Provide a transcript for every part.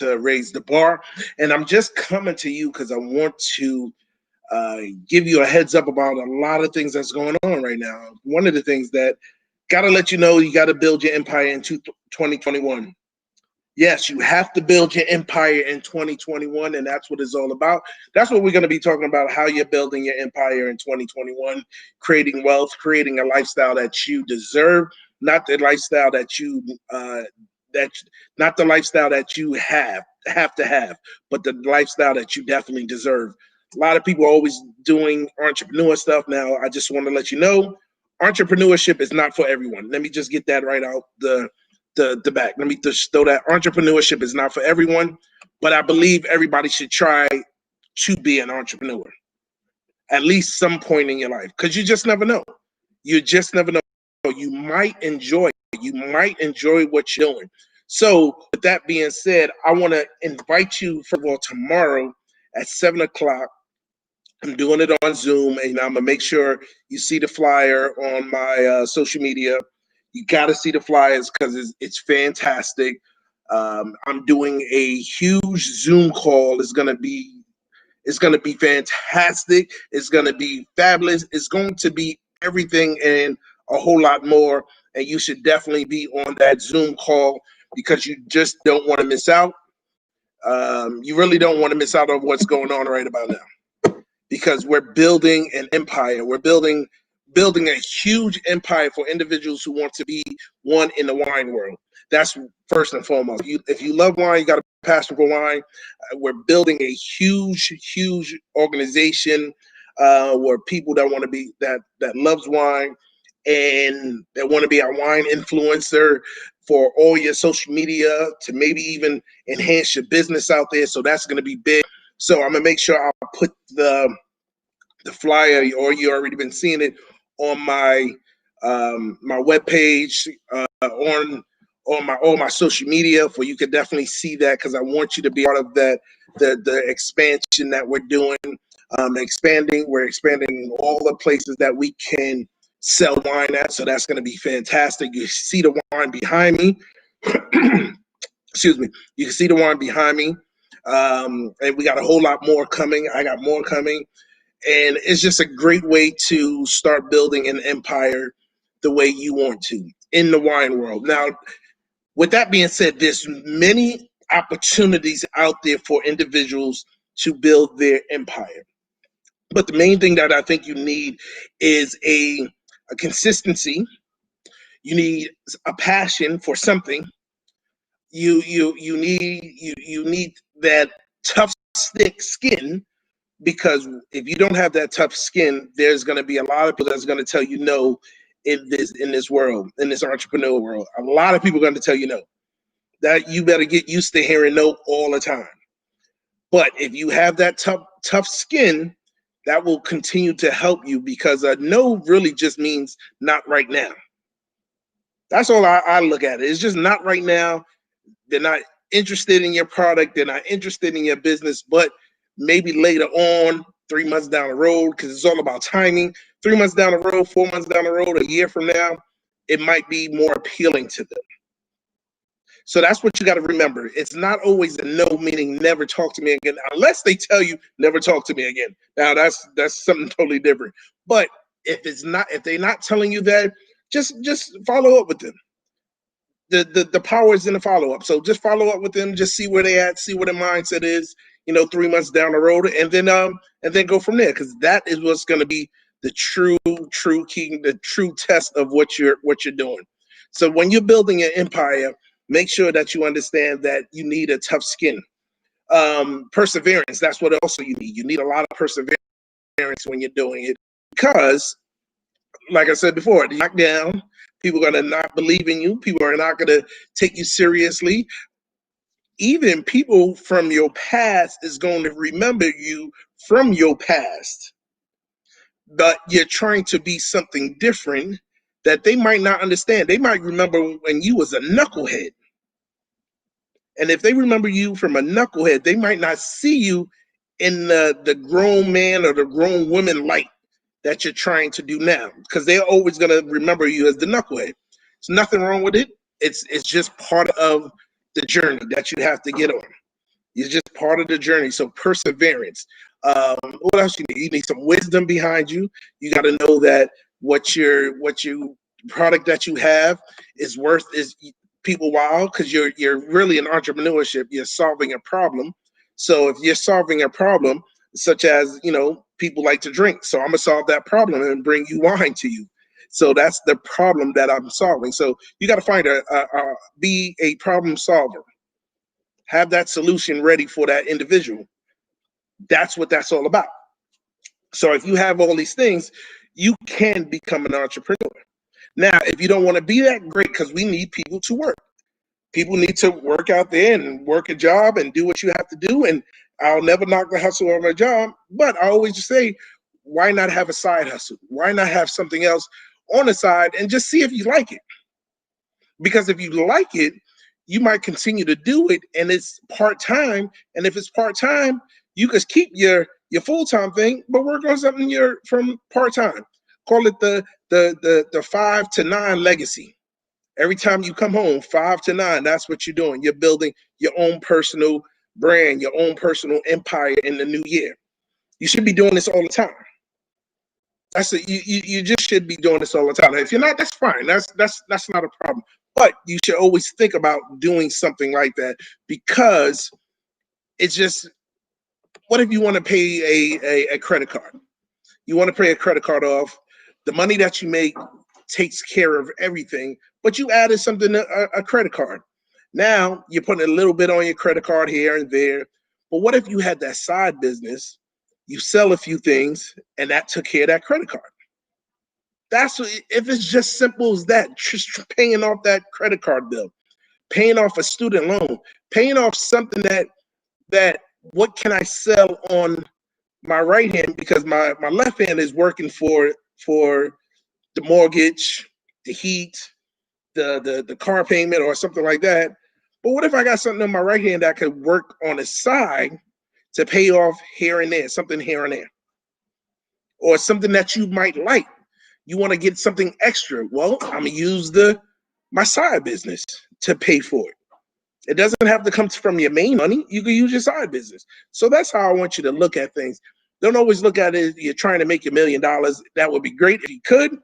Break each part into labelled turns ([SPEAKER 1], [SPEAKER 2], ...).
[SPEAKER 1] to raise the bar. And I'm just coming to you because I want to give you a heads up about a lot of things that's going on right now. One of the things that got to let you know, you got to build your empire in 2021. Yes, you have to build your empire in 2021, and that's what it's all about. That's what we're going to be talking about, how you're building your empire in 2021, creating wealth, creating a lifestyle that you deserve, not the lifestyle that you that not the lifestyle that you have to have, but the lifestyle that you definitely deserve. A lot of people are always doing entrepreneur stuff now. I just want to let you know, entrepreneurship is not for everyone. Let me just get that right out the back. Let me just throw that. Entrepreneurship is not for everyone, but I believe everybody should try to be an entrepreneur at least some point in your life, because you just never know. You just never know. You might enjoy it. You might enjoy what you're doing. So with that being said, I want to invite you, first of all, tomorrow at 7 o'clock. I'm doing it on Zoom, and I'm gonna make sure you see the flyer on my social media. You got to see the flyers because it's fantastic. I'm doing a huge Zoom call. It's gonna be fantastic. It's gonna be fabulous. It's going to be everything and a whole lot more. And you should definitely be on that Zoom call because you just don't want to miss out. You really don't want to miss out on what's going on right about now, because we're building an empire. We're building a huge empire for individuals who want to be one in the wine world. That's first and foremost. If you love wine, you got a passion for wine. We're building a huge organization where people that want to be that loves wine and that want to be a wine influencer for all your social media to maybe even enhance your business out there. So that's going to be big. So I'm gonna make sure I put the flyer, or you already been seeing it on my my webpage, on my all my social media, for you can definitely see that, because I want you to be part of that the expansion that we're doing. We're expanding all the places that we can sell wine at, so that's going to be fantastic. You see the wine behind me. Excuse me. You can see the wine behind me. And we got a whole lot more coming. I got more coming. And it's just a great way to start building an empire the way you want to in the wine world. Now, with that being said, there's many opportunities out there for individuals to build their empire. But the main thing that I think you need is a consistency. You need a passion for something. You need that tough stick skin, because if you don't have that tough skin, there's going to be a lot of people that's going to tell you no in this world, in this entrepreneur world. A lot of people are going to tell you no. That you better get used to hearing no all the time. But if you have that tough skin, that will continue to help you, because a no really just means not right now. That's all I look at it. It's just not right now. They're not interested in your product. They're not interested in your business, but maybe later on, 3 months down the road, because it's all about timing. 3 months down the road, 4 months down the road, a year from now, it might be more appealing to them. So that's what you got to remember. It's not always a no, meaning never talk to me again, unless they tell you never talk to me again. Now that's something totally different. But if they're not telling you that, just follow up with them. The power is in the follow up. So just follow up with them, just see where they at, see what their mindset is, 3 months down the road, and then go from there, because that is what's going to be the true key, the true test of what you're doing. So when you're building an empire, make sure that you understand that you need a tough skin. Perseverance, that's what also you need. You need a lot of perseverance when you're doing it, because like I said before, the knockdown, people are going to not believe in you. People are not going to take you seriously. Even people from your past is going to remember you from your past. But you're trying to be something different that they might not understand. They might remember when you was a knucklehead. And if they remember you from a knucklehead, they might not see you in the grown man or the grown woman light that you're trying to do now, because they're always going to remember you as the knucklehead. There's nothing wrong with it. It's just part of the journey that you have to get on. It's just part of the journey. So perseverance. What else you need? You need some wisdom behind you. You got to know that what you product that you have is worth is people wow, because you're really in entrepreneurship. You're solving a problem. So if you're solving a problem, such as people like to drink, so I'm gonna solve that problem and bring you wine to you. So that's the problem that I'm solving. So you got to find be a problem solver, have that solution ready for that individual. That's what that's all about. So if you have all these things, you can become an entrepreneur. Now, if you don't want to be that great, because we need people to work. People need to work out there and work a job and do what you have to do. And I'll never knock the hustle of a job, but I always just say, why not have a side hustle? Why not have something else on the side and just see if you like it? Because if you like it, you might continue to do it, and it's part-time. And if it's part-time, you could keep your full-time thing, but work on something you're from part-time. Call it the 5 to 9 legacy. Every time you come home, 5 to 9, that's what you're doing. You're building your own personal brand, your own personal empire in the new year. You should be doing this all the time. You just should be doing this all the time. If you're not, that's fine. That's not a problem. But you should always think about doing something like that, because it's just, what if you want to pay a credit card? You want to pay a credit card off. The money that you make takes care of everything, but you added something, a credit card. Now you're putting a little bit on your credit card here and there. But what if you had that side business, you sell a few things, and that took care of that credit card? That's if it's just simple as that, just paying off that credit card bill, paying off a student loan, paying off something that what can I sell on my right hand, because my left hand is working for the mortgage, the heat, the car payment, or something like that. But what if I got something on my right hand that could work on the side to pay off here and there, something here and there, or something that you might like? You want to get something extra. Well, I'm gonna use my side business to pay for it. It doesn't have to come from your main money. You can use your side business. So that's how I want you to look at things. Don't always look at it, you're trying to make $1 million. That would be great if you could,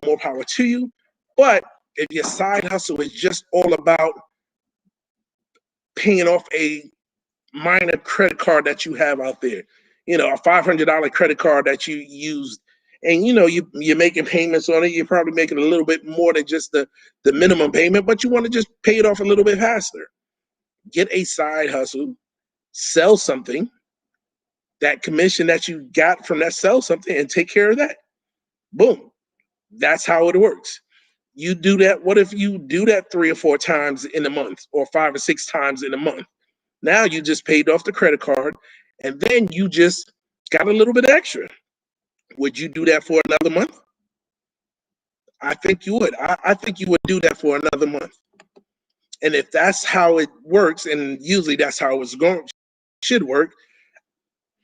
[SPEAKER 1] more power to you. But if your side hustle is just all about paying off a minor credit card that you have out there, a $500 credit card that you used, and you're making payments on it, you're probably making a little bit more than just the minimum payment, but you want to just pay it off a little bit faster. Get a side hustle, sell something, that commission that you got from that, sell something and take care of that. Boom. That's how it works. You do that. What if you do that 3 or 4 times in a month, or 5 or 6 times in a month? Now you just paid off the credit card, and then you just got a little bit extra. Would you do that for another month? I think you would. I think you would do that for another month. And if that's how it works, and usually that's how it's should work,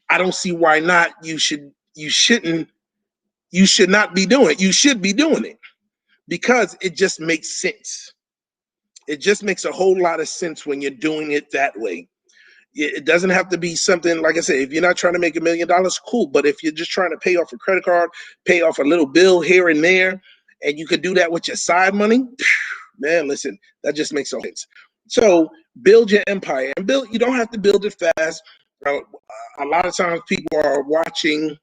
[SPEAKER 1] I don't see why not. You should not be doing it. You should be doing it, because it just makes sense. It just makes a whole lot of sense when you're doing it that way. It doesn't have to be something, like I said, if you're not trying to make $1 million, cool. But if you're just trying to pay off a credit card, pay off a little bill here and there, and you could do that with your side money, man, listen, that just makes sense. So build your empire, and you don't have to build it fast. A lot of times people are watching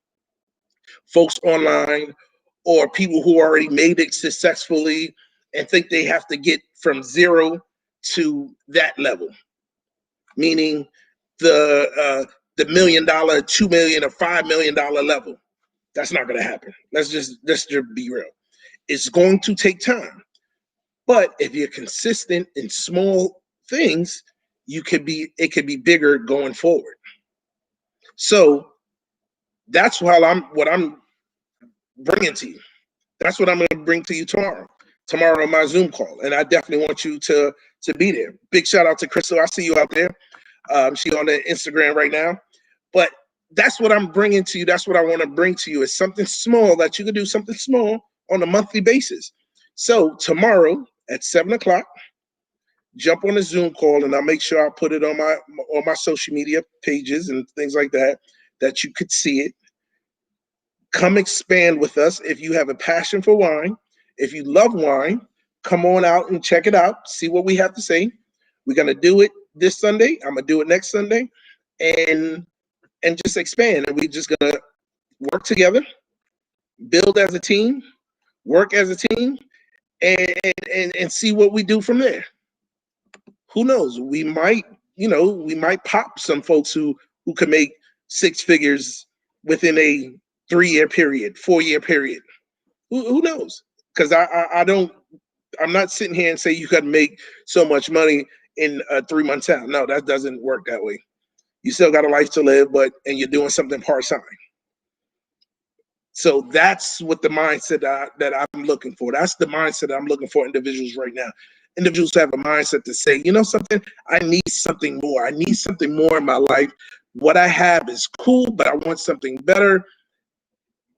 [SPEAKER 1] folks online, or people who already made it successfully, and think they have to get from 0 to that level, meaning the $1 million, $2 million, or $5 million level. That's not going to happen. Let's just be real. It's going to take time, but if you're consistent in small things, it could be bigger going forward. So that's what I'm bringing to you. That's what I'm going to bring to you tomorrow on my Zoom call, and I definitely want you to be there. Big shout out to Crystal. I see you out there. She's on the Instagram right now. But that's what I'm bringing to you. That's what I want to bring to you, is something small that you can do, something small on a monthly basis. So tomorrow at 7 o'clock, jump on a Zoom call, and I'll make sure I put it on my social media pages and things like that, that you could see it. Come expand with us. If you have a passion for wine, if you love wine, come on out and check it out. See what we have to say. We're gonna do it this Sunday. I'm gonna do it next Sunday, and just expand. And we're just gonna work together, build as a team, work as a team, and see what we do from there. Who knows? We might, we might pop some folks who can make six figures within a 3-year period, 4-year period. Who knows? Because I'm not sitting here and say you got to make so much money in a 3-month time. No, that doesn't work that way. You still got a life to live, and you're doing something part-time. So that's what the mindset that I'm looking for. That's the mindset that I'm looking for individuals right now. Individuals have a mindset to say, you know something, I need something more. I need something more in my life. What I have is cool, but I want something better.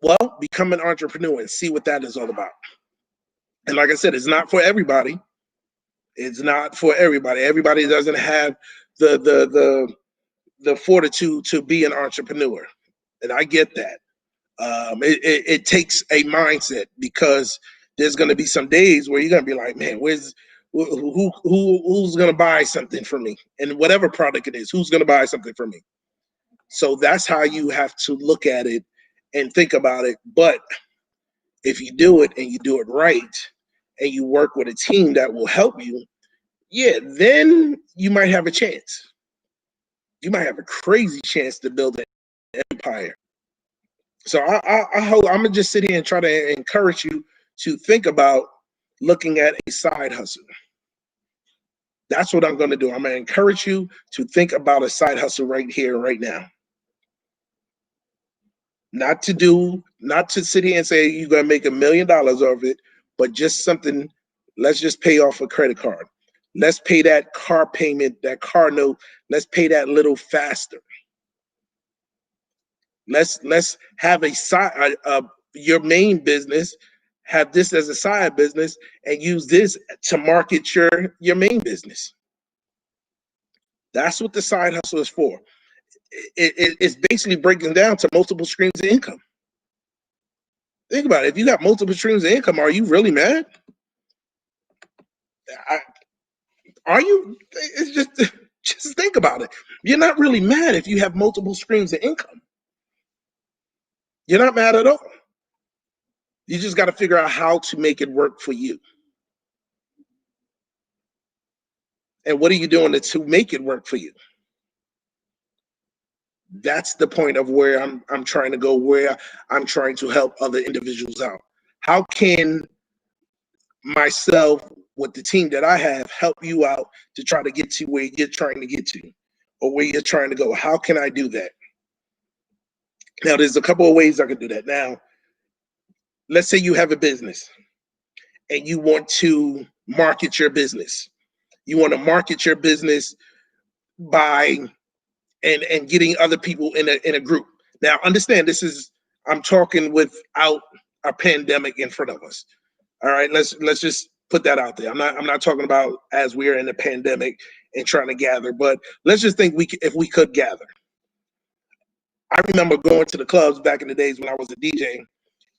[SPEAKER 1] Well, become an entrepreneur and see what that is all about. And like I said, it's not for everybody. It's not for everybody. Everybody doesn't have the fortitude to be an entrepreneur. And I get that. It takes a mindset, because there's going to be some days where you're going to be like, man, who's going to buy something from me? And whatever product it is, who's going to buy something from me? So that's how you have to look at it and think about it. But if you do it and you do it right, and you work with a team that will help you, yeah, then you might have a chance. You might have a crazy chance to build an empire. So I hope I'm gonna just sit here and try to encourage you to think about looking at a side hustle. That's what I'm gonna do. I'm gonna encourage you to think about a side hustle right here, right now. Not to sit here and say you're gonna make $1 million of it, but just something. Let's just pay off a credit card. Let's pay that car payment, that car note. Let's pay that little faster. Let's have a side, your main business, have this as a side business, and use this to market your main business. That's what the side hustle is for. It's basically breaking down to multiple streams of income. Think about it. If you got multiple streams of income, are you really mad? Are you? It's just think about it. You're not really mad if you have multiple streams of income. You're not mad at all. You just got to figure out how to make it work for you. And what are you doing to make it work for you? That's the point of where I'm trying to go, where I'm trying to help other individuals out. How can myself, with the team that I have, help you out to try to get to where you're trying to get to, or where you're trying to go? How can I do that? Now, there's a couple of ways I can do that. Now, let's say you have a business and you want to market your business. You want to market your business by and getting other people in a group. Now, understand, I'm talking without a pandemic in front of us. All right, let's just put that out there. I'm not talking about as we're in a pandemic and trying to gather, but let's just think if we could gather. I remember going to the clubs back in the days when I was a DJ,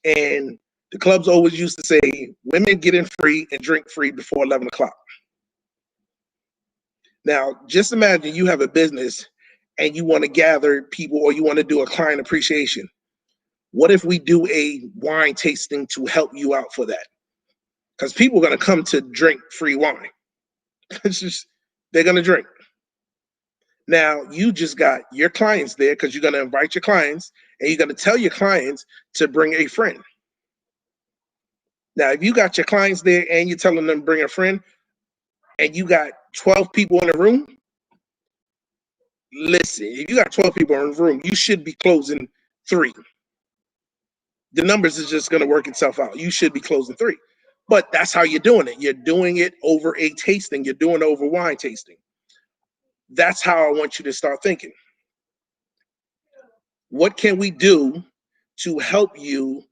[SPEAKER 1] and the clubs always used to say women get in free and drink free before 11 o'clock. Now, just imagine you have a business and you want to gather people, or you want to do a client appreciation. What if we do a wine tasting to help you out for that? Because people are going to come to drink free wine. They're going to drink. Now, you just got your clients there, because you're going to invite your clients, and you're going to tell your clients to bring a friend. Now, if you got your clients there and you're telling them to bring a friend, and you got 12 people in the room, listen, if you got 12 people in the room, you should be closing 3. The numbers is just going to work itself out. You should be closing 3. But that's how you're doing it. You're doing it over a tasting. You're doing it over wine tasting. That's how I want you to start thinking. What can we do to help you?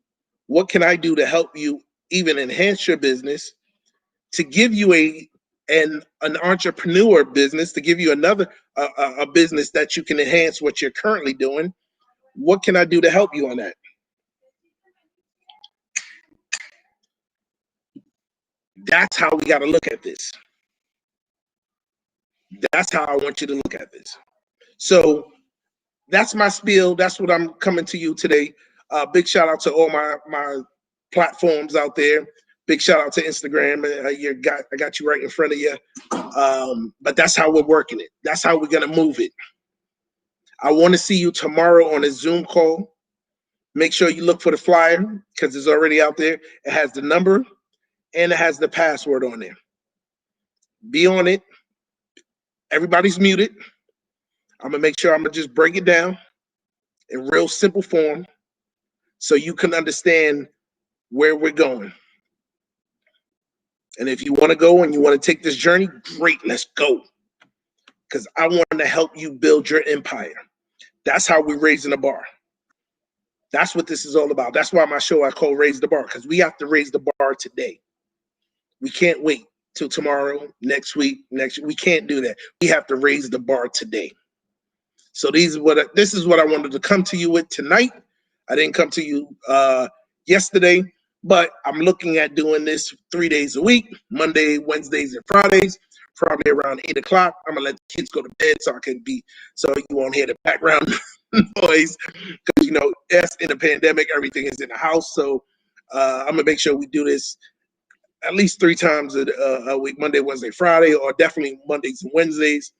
[SPEAKER 1] What can I do to help you even enhance your business, to give you and an entrepreneur business to give you another a business that you can enhance what you're currently doing. What can I do to help you on that? That's how we got to look at this. That's how I want you to look at this. So that's my spiel. That's what I'm coming to you today. Big shout out to all my platforms out there. Big shout out to Instagram. I got you right in front of you. But that's how we're working it. That's how we're gonna move it. I want to see you tomorrow on a Zoom call. Make sure you look for the flyer because it's already out there. It has the number and it has the password on there. Be on it. Everybody's muted. I'm gonna make sure I'm gonna just break it down in real simple form so you can understand where we're going. And if you want to go and you want to take this journey, great, let's go. Because I want to help you build your empire. That's how we're raising the bar. That's what this is all about. That's why my show I call Raise the Bar, because we have to raise the bar today. We can't wait till tomorrow, next week. We can't do that. We have to raise the bar today. So this is what I wanted to come to you with tonight. I didn't come to you yesterday, but I'm looking at doing this 3 days a week, Monday, Wednesdays, and Fridays, probably around 8 o'clock. I'm gonna let the kids go to bed so you won't hear the background noise. Because yes, in the pandemic, everything is in the house. So I'm gonna make sure we do this at least 3 times a week, Monday, Wednesday, Friday, or definitely Mondays and Wednesdays,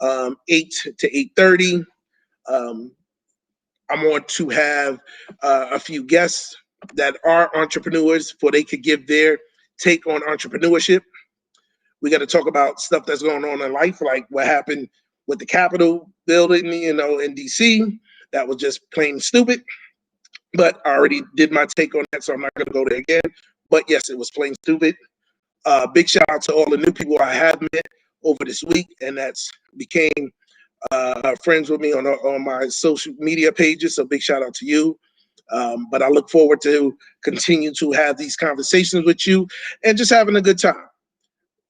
[SPEAKER 1] 8 to 8:30. I'm going to have a few guests that are entrepreneurs for they could give their take on entrepreneurship. We got to talk about stuff that's going on in life, like what happened with the Capitol building, in DC. That was just plain stupid. But I already did my take on that, so I'm not going to go there again. But yes, it was plain stupid. Big shout out to all the new people I have met over this week, and that's became friends with me on my social media pages. So big shout out to you. But I look forward to continue to have these conversations with you and just having a good time.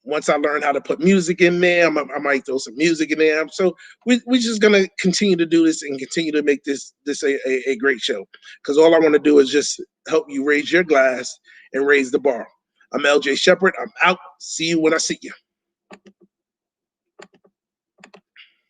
[SPEAKER 1] Once I learn how to put music in there, I might throw some music in there. So we're just gonna continue to do this and continue to make this a great show. Because all I want to do is just help you raise your glass and raise the bar. I'm LJ Shepherd. I'm out. See you when I see you.